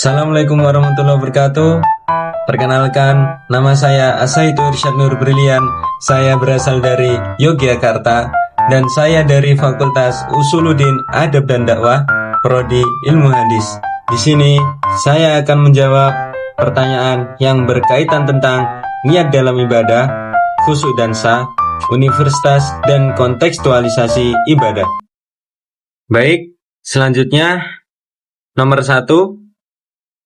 Assalamualaikum warahmatullahi wabarakatuh. Perkenalkan, nama saya Asaitu Irsyad Nur Brilian. Saya berasal dari Yogyakarta dan saya dari Fakultas Usuluddin Adab dan Dakwah, Prodi Ilmu Hadis. Di sini saya akan menjawab pertanyaan yang berkaitan tentang niat dalam ibadah, khusyuk dan sah, universitas dan kontekstualisasi ibadah. Baik, selanjutnya nomor 1.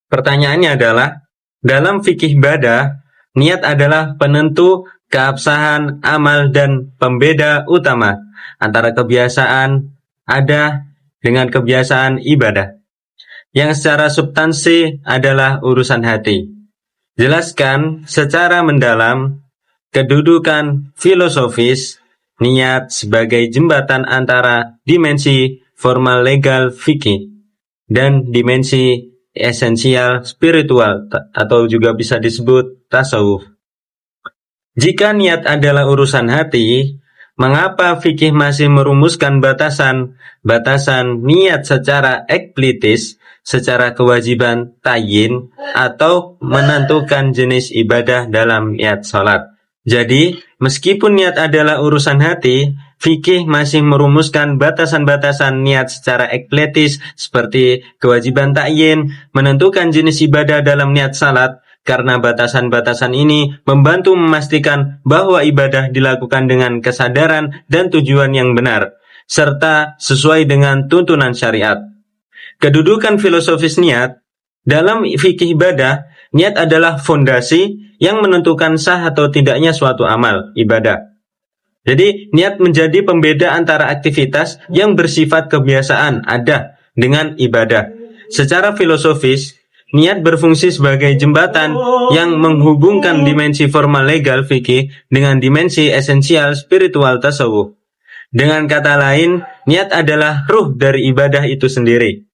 Pertanyaannya adalah, dalam fikih ibadah, niat adalah penentu keabsahan amal dan pembeda utama antara kebiasaan ada dengan kebiasaan ibadah, yang secara substansi adalah urusan hati. Jelaskan secara mendalam kedudukan filosofis niat sebagai jembatan antara dimensi formal legal fikih dan dimensi esensial spiritual atau juga bisa disebut tasawuf. Jika niat adalah urusan hati, mengapa fikih masih merumuskan batasan niat secara eksplisit, secara kewajiban tayin atau menentukan jenis ibadah dalam niat salat? Jadi, meskipun niat adalah urusan hati, fikih masih merumuskan batasan-batasan niat secara eksplisit seperti kewajiban ta'yin, menentukan jenis ibadah dalam niat salat, karena batasan-batasan ini membantu memastikan bahwa ibadah dilakukan dengan kesadaran dan tujuan yang benar, serta sesuai dengan tuntunan syariat. Kedudukan filosofis niat dalam fikih ibadah, niat adalah fondasi yang menentukan sah atau tidaknya suatu amal ibadah. Jadi, niat menjadi pembeda antara aktivitas yang bersifat kebiasaan ada dengan ibadah. Secara filosofis, niat berfungsi sebagai jembatan yang menghubungkan dimensi formal legal fikih dengan dimensi esensial spiritual tasawuf. Dengan kata lain, niat adalah ruh dari ibadah itu sendiri.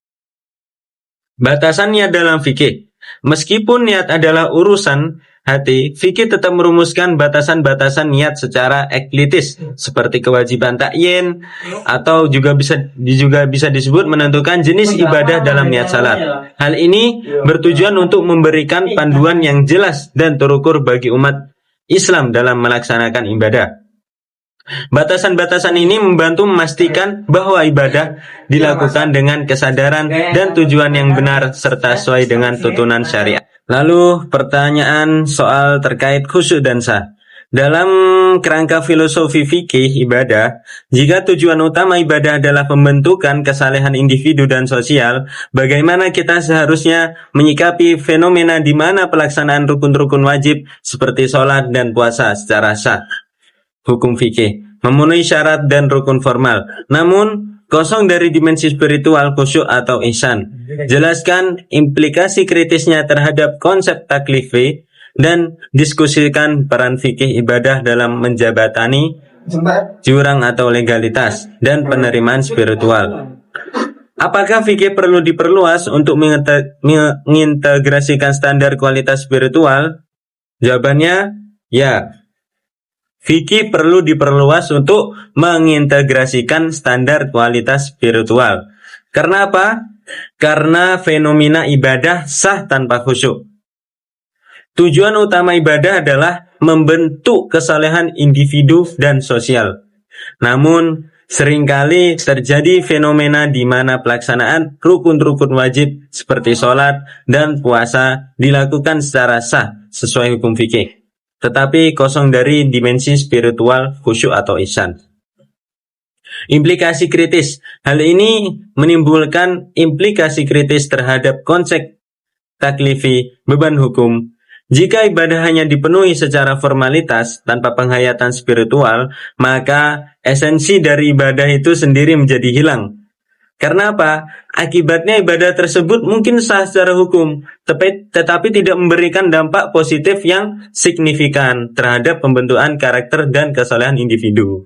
Batasan niat dalam fikih. Meskipun niat adalah urusan hati, fikih tetap merumuskan batasan-batasan niat secara eksplisit seperti kewajiban ta'yin atau juga bisa disebut menentukan jenis ibadah dalam niat salat. Hal ini bertujuan untuk memberikan panduan yang jelas dan terukur bagi umat Islam dalam melaksanakan ibadah. Batasan-batasan ini membantu memastikan bahwa ibadah dilakukan dengan kesadaran dan tujuan yang benar serta sesuai dengan tuntunan syariat. Lalu pertanyaan soal terkait khusyuk dan sah. Dalam kerangka filosofi fikih ibadah, jika tujuan utama ibadah adalah pembentukan kesalehan individu dan sosial, bagaimana kita seharusnya menyikapi fenomena di mana pelaksanaan rukun-rukun wajib seperti sholat dan puasa secara sah? Hukum fikih memenuhi syarat dan rukun formal, namun kosong dari dimensi spiritual khusyuk atau ihsan. Jelaskan implikasi kritisnya terhadap konsep taklifi dan diskusikan peran fikih ibadah dalam menjabatani jurang atau legalitas dan penerimaan spiritual. Apakah fikih perlu diperluas untuk mengintegrasikan standar kualitas spiritual? Jawabannya, ya. Fikih perlu diperluas untuk mengintegrasikan standar kualitas spiritual. Karena apa? Karena fenomena ibadah sah tanpa khusyuk. Tujuan utama ibadah adalah membentuk kesalehan individu dan sosial. Namun, seringkali terjadi fenomena di mana pelaksanaan rukun-rukun wajib seperti sholat dan puasa dilakukan secara sah sesuai hukum fikih, tetapi kosong dari dimensi spiritual khusyuk atau ihsan. Implikasi kritis. Hal ini menimbulkan implikasi kritis terhadap konsep taklifi beban hukum. Jika ibadah hanya dipenuhi secara formalitas tanpa penghayatan spiritual, maka esensi dari ibadah itu sendiri menjadi hilang. Karena apa? Akibatnya ibadah tersebut mungkin sah secara hukum, tetapi tidak memberikan dampak positif yang signifikan terhadap pembentukan karakter dan kesalehan individu.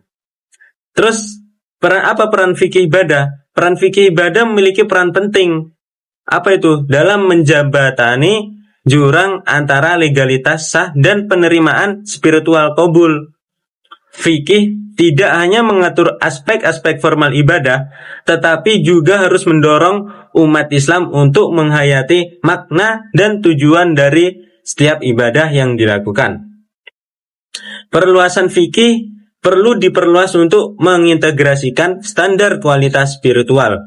Terus, peran fikih ibadah? Peran fikih ibadah memiliki peran penting. Apa itu? Dalam menjabatani jurang antara legalitas sah dan penerimaan spiritual qabul. fikih tidak hanya mengatur aspek-aspek formal ibadah, tetapi juga harus mendorong umat Islam untuk menghayati makna dan tujuan dari setiap ibadah yang dilakukan. Perluasan fikih perlu diperluas untuk mengintegrasikan standar kualitas spiritual.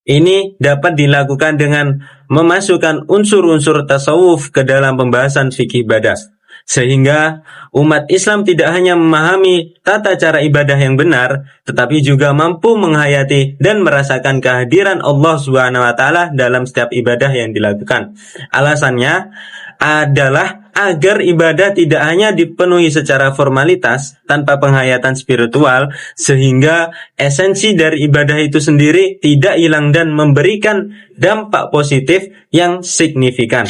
Ini dapat dilakukan dengan memasukkan unsur-unsur tasawuf ke dalam pembahasan fikih ibadah, sehingga umat Islam tidak hanya memahami tata cara ibadah yang benar, tetapi juga mampu menghayati dan merasakan kehadiran Allah SWT dalam setiap ibadah yang dilakukan. Alasannya adalah agar ibadah tidak hanya dipenuhi secara formalitas tanpa penghayatan spiritual, sehingga esensi dari ibadah itu sendiri tidak hilang dan memberikan dampak positif yang signifikan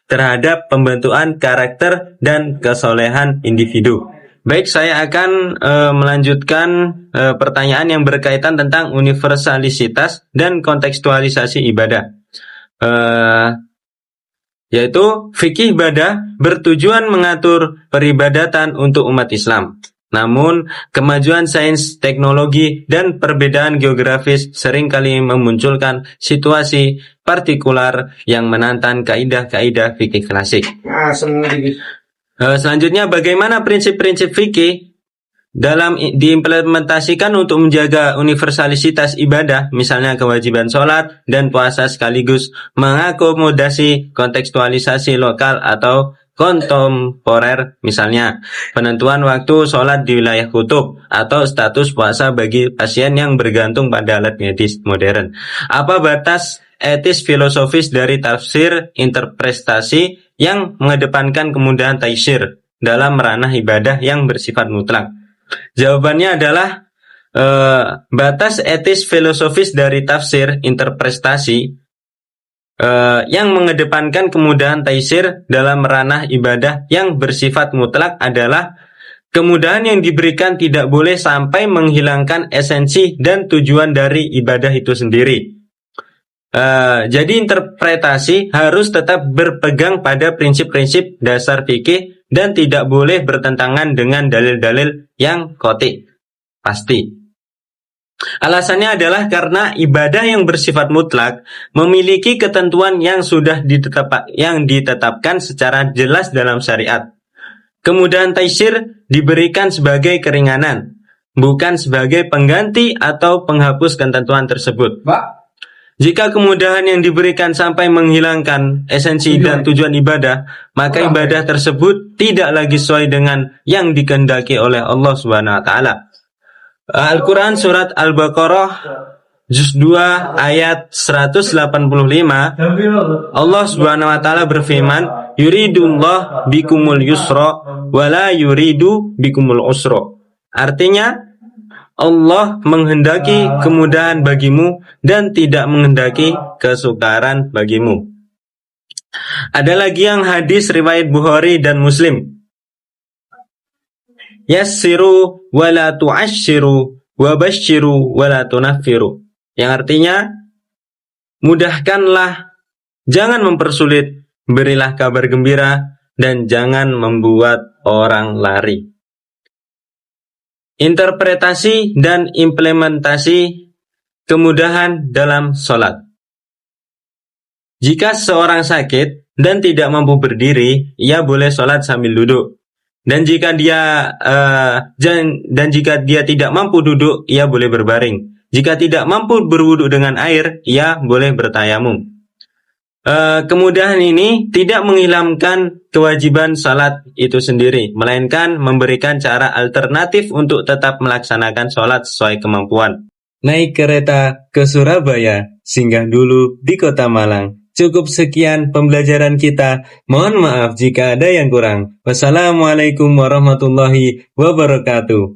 terhadap pembentukan karakter dan kesolehan individu. Baik, saya akan melanjutkan pertanyaan yang berkaitan tentang universalisitas dan kontekstualisasi ibadah. Yaitu fikih ibadah bertujuan mengatur peribadatan untuk umat Islam. Namun, kemajuan sains, teknologi, dan perbedaan geografis seringkali memunculkan situasi partikular yang menantang kaidah-kaidah fikih klasik. Selanjutnya, bagaimana prinsip-prinsip fikih dalam diimplementasikan untuk menjaga universalisitas ibadah, misalnya kewajiban sholat dan puasa sekaligus mengakomodasi kontekstualisasi lokal atau kontemporer, misalnya penentuan waktu sholat di wilayah kutub atau status puasa bagi pasien yang bergantung pada alat medis modern. Apa batas etis filosofis dari tafsir interpretasi yang mengedepankan kemudahan taysir dalam ranah ibadah yang bersifat mutlak? Jawabannya adalah batas etis filosofis dari tafsir interpretasi yang mengedepankan kemudahan taysir dalam ranah ibadah yang bersifat mutlak adalah kemudahan yang diberikan tidak boleh sampai menghilangkan esensi dan tujuan dari ibadah itu sendiri. Jadi interpretasi harus tetap berpegang pada prinsip-prinsip dasar fikih dan tidak boleh bertentangan dengan dalil-dalil yang qati', pasti. Alasannya adalah karena ibadah yang bersifat mutlak memiliki ketentuan yang sudah ditetapkan secara jelas dalam syariat. Kemudahan taysir diberikan sebagai keringanan, bukan sebagai pengganti atau penghapus ketentuan tersebut. Jika kemudahan yang diberikan sampai menghilangkan esensi dan tujuan ibadah, maka ibadah tersebut tidak lagi sesuai dengan yang dikehendaki oleh Allah SWT. Al-Quran Surat Al-Baqarah Juz 2 ayat 185, Allah SWT berfirman, yuridullah bikumul yusra wala yuridu bikumul usra. Artinya, Allah menghendaki kemudahan bagimu dan tidak menghendaki kesukaran bagimu. Ada lagi yang hadis riwayat Bukhari dan Muslim. Yassiru wala tu'assyiru wabasyiru wala tunaffiru. Yang artinya, mudahkanlah, jangan mempersulit, berilah kabar gembira dan jangan membuat orang lari. Interpretasi dan implementasi kemudahan dalam sholat. Jika seorang sakit dan tidak mampu berdiri, ia boleh sholat sambil duduk. Dan jika dia tidak mampu duduk, ia boleh berbaring. Jika tidak mampu berwudu dengan air, ia boleh bertayamum. Kemudahan ini tidak menghilangkan kewajiban salat itu sendiri, melainkan memberikan cara alternatif untuk tetap melaksanakan salat sesuai kemampuan. Naik kereta ke Surabaya, singgah dulu di Kota Malang. Cukup sekian pembelajaran kita. Mohon maaf jika ada yang kurang. Wassalamualaikum warahmatullahi wabarakatuh.